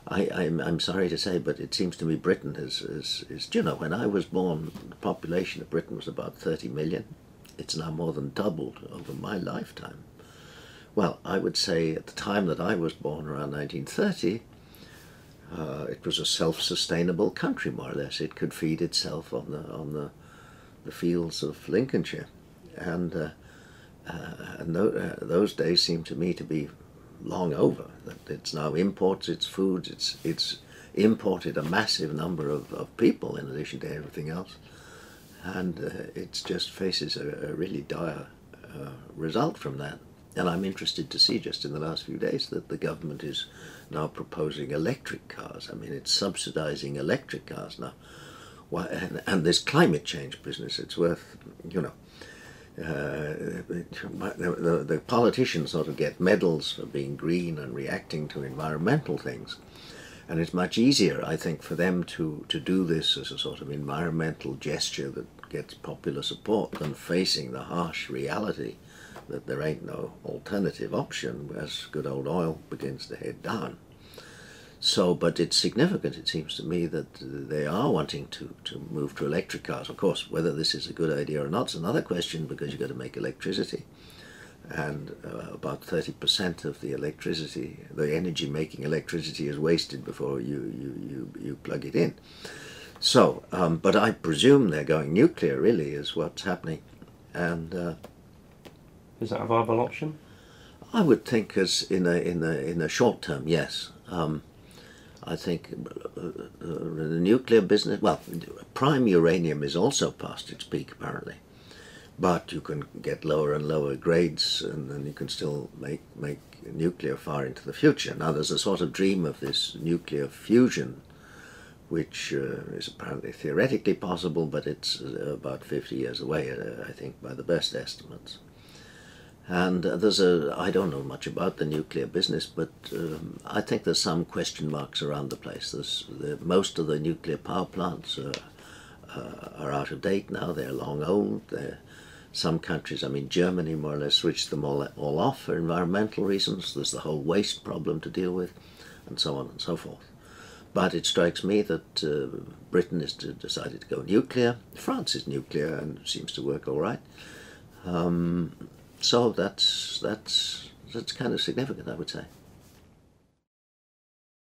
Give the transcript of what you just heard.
I'm sorry to say, but it seems to me Britain you know, when I was born, the population of Britain was about 30 million. It's now more than doubled over my lifetime. Well, I would say at the time that I was born, around 1930, it was a self-sustainable country, more or less. It could feed itself on the fields of Lincolnshire, and those days seem to me to be long over. That it's now imports its foods. It's imported a massive number of people in addition to everything else, and it just faces a really dire result from that. And I'm interested to see just in the last few days that the government is now proposing electric cars. I mean, it's subsidizing electric cars now. And this climate change business, it's worth, you know, the politicians sort of get medals for being green and reacting to environmental things. And it's much easier, I think, for them to do this as a sort of environmental gesture that gets popular support than facing the harsh reality that there ain't no alternative option as good old oil begins to head down. So, but it's significant, it seems to me, that they are wanting to move to electric cars. Of course, whether this is a good idea or not is another question, because you've got to make electricity. And about 30% of the electricity, the energy making electricity, is wasted before you plug it in. So, but I presume they're going nuclear, really, is what's happening. And is that a viable option? I would think, as in the short term, yes. I think the nuclear business, well, prime uranium is also past its peak, apparently. But you can get lower and lower grades, and then you can still make nuclear far into the future. Now, there's a sort of dream of this nuclear fusion, which is apparently theoretically possible, but it's about 50 years away, I think, by the best estimates. And I don't know much about the nuclear business, but I think there's some question marks around the place. Most of the nuclear power plants are out of date now. They're long old. Some countries, I mean Germany, more or less switched them all off for environmental reasons. There's the whole waste problem to deal with, and so on and so forth. But it strikes me that Britain has decided to go nuclear. France is nuclear and seems to work all right. So that's kind of significant, I would say.